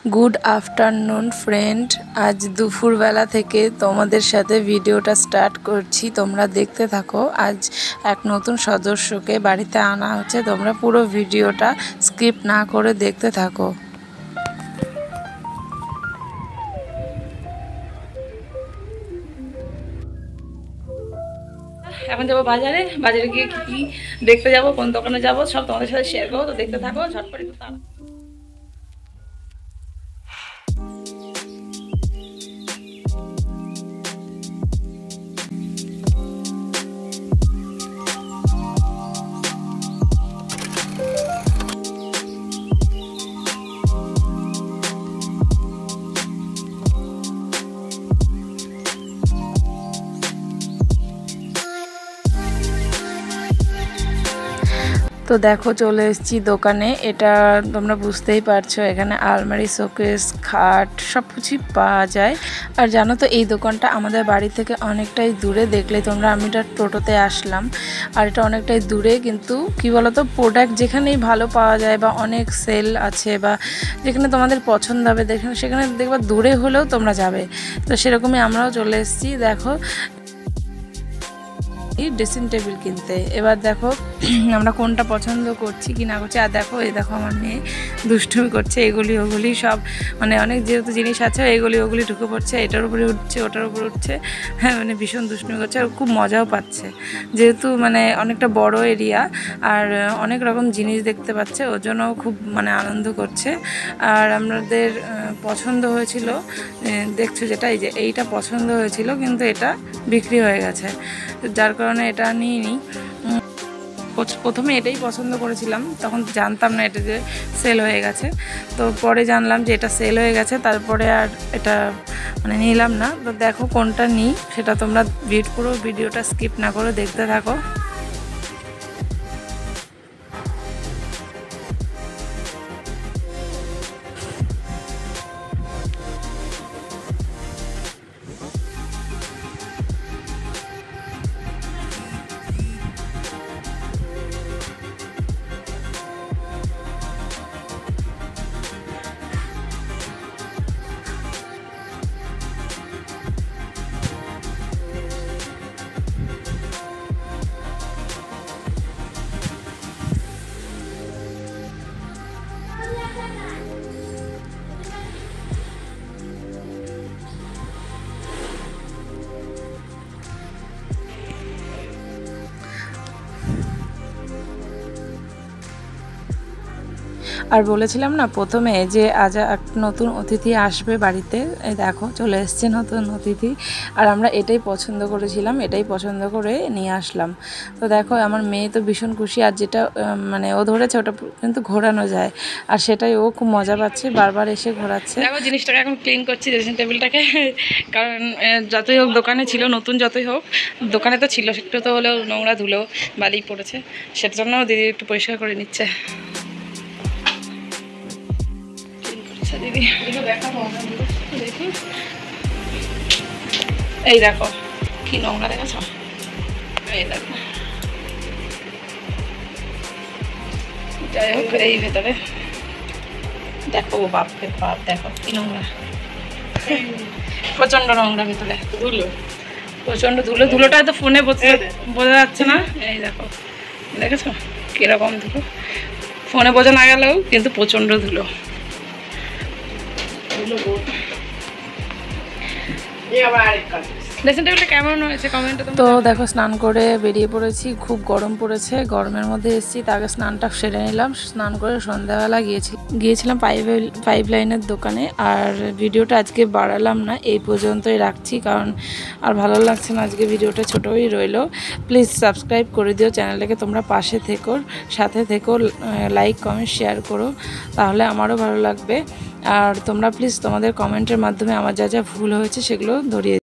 Good afternoon friend, আজ দুপুরবেলা থেকে তোমাদের সাথে ভিডিওটা স্টার্ট করছি। তোমরা দেখতে থাকো। আজ এক নতুন সদস্যকে বাড়িতে আনা হচ্ছে। তোমরা পুরো ভিডিওটা স্কিপ না করে দেখতে থাকো। এখন যাবো বাজারে। বাজারে গিয়ে কি দেখতে যাবো, কোন দোকানে যাবো, সব তোমাদের সাথে শেয়ার করবো। তো দেখতে থাকো, ঝটপট একটু তাড়া। তো দেখো চলে এসেছি দোকানে। এটা তোমরা বুঝতেই পারছো, এখানে আলমারি, শোকেস, খাট সব কিছুই পাওয়া যায়। আর জানো তো এই দোকানটা আমাদের বাড়ি থেকে অনেকটাই দূরে। দেখলে তোমরা, আমি এটা টোটোতে আসলাম আর এটা অনেকটাই দূরে। কিন্তু কি বলো তো, প্রোডাক্ট যেখানেই ভালো পাওয়া যায় বা অনেক সেল আছে বা যেখানে তোমাদের পছন্দ হবে সেখানে দেখবা দূরে হলেও তোমরা যাবে। তো সেরকমই আমরাও চলে এসেছি। দেখো ড্রেসিং টেবিল কিনতে। এবার দেখো আমরা কোনটা পছন্দ করছি কি না করছি। আর দেখো, এই দেখো আমার মেয়ে দুষ্টুমি করছে, এগুলি ওগুলি সব, মানে অনেক যেহেতু জিনিস আছে এগুলি ওগুলি ঢুকে পড়ছে, এটার উপরে উঠছে ওটার উপরে উঠছে। হ্যাঁ, মানে ভীষণ দুষ্টুমি করছে আর খুব মজাও পাচ্ছে, যেহেতু মানে অনেকটা বড় এরিয়া আর অনেক রকম জিনিস দেখতে পাচ্ছে, ওর জন্য খুব মানে আনন্দ করছে। আর আমাদের পছন্দ হয়েছিল, দেখছো যেটা, এই যে এইটা পছন্দ হয়েছিল কিন্তু এটা বিক্রি হয়ে গেছে, যার কারণে এটা নিয়ে নিই। প্রথমে এটাই পছন্দ করেছিলাম, তখন জানতাম না এটা যে সেল হয়ে গেছে। তো পরে জানলাম যে এটা সেল হয়ে গেছে, তারপরে আর এটা মানে নিলাম না। তো দেখো কোনটা নিই সেটা তোমরা পুরো ভিডিওটা স্কিপ না করে দেখতে থাকো। আর বলেছিলাম না প্রথমে যে আজ এক নতুন অতিথি আসবে বাড়িতে। এই দেখো চলে এসছে নতুন অতিথি। আর আমরা এটাই পছন্দ করেছিলাম, এটাই পছন্দ করে নিয়ে আসলাম। তো দেখো আমার মেয়ে তো ভীষণ খুশি। আর যেটা মানে ও ধরেছে ওটা কিন্তু ঘোরানো যায়, আর সেটাই ও খুব মজা পাচ্ছে, বারবার এসে ঘোরাচ্ছে। দেখো জিনিসটাকে এখন ক্লিন করছি, ড্রেসিং টেবিলটাকে। কারণ যতই হোক দোকানে ছিল, নতুন যতই হোক দোকানে তো ছিল, একটু তো হলেও নোংরা ধুলো বালি পড়েছে, সেটার জন্য দিদি একটু পরিষ্কার করে নিচ্ছে। দিদি দেখি, এই দেখো কি নোংরা দেখেছ, এই দেখো। যাই হোক, এই ভেতরে দেখো বাপরে বাপ, দেখো কি নোংরা, প্রচন্ড নোংরা ভেতরে, ধুলো, প্রচন্ড ধুলো। ধুলোটা তো ফোনে বোঝা যাচ্ছে না। এই দেখো, দেখেছো কিরকম ধুলো, ফোনে বোঝা না গেলেও কিন্তু প্রচন্ড ধুলো। ড্রেসিং টেবিলটা কেমন হয়েছে কমেন্টে। তো দেখো স্নান করে বেরিয়ে পড়েছি, খুব গরম পড়েছে, গরমের মধ্যে এসেছি। তাকে স্নানটা সেরে নিলাম, স্নান করে সন্ধ্যাবেলা গিয়েছিলাম পাইপ লাইনের দোকানে। আর ভিডিওটা আজকে বাড়ালাম না, এই পর্যন্তই রাখছি, কারণ আর ভালো লাগছে না, আজকে ভিডিওটা ছোটোই রইলো। প্লিজ সাবস্ক্রাইব করে দিও চ্যানেলটাকে, তোমরা পাশে থেকো, সাথে থেকো, লাইক কমেন্ট শেয়ার করো, তাহলে আমারও ভালো লাগবে। আর তোমরা প্লিজ তোমাদের কমেন্টের মাধ্যমে আমার যা যা ভুল হয়েছে সেগুলো ধরিয়ে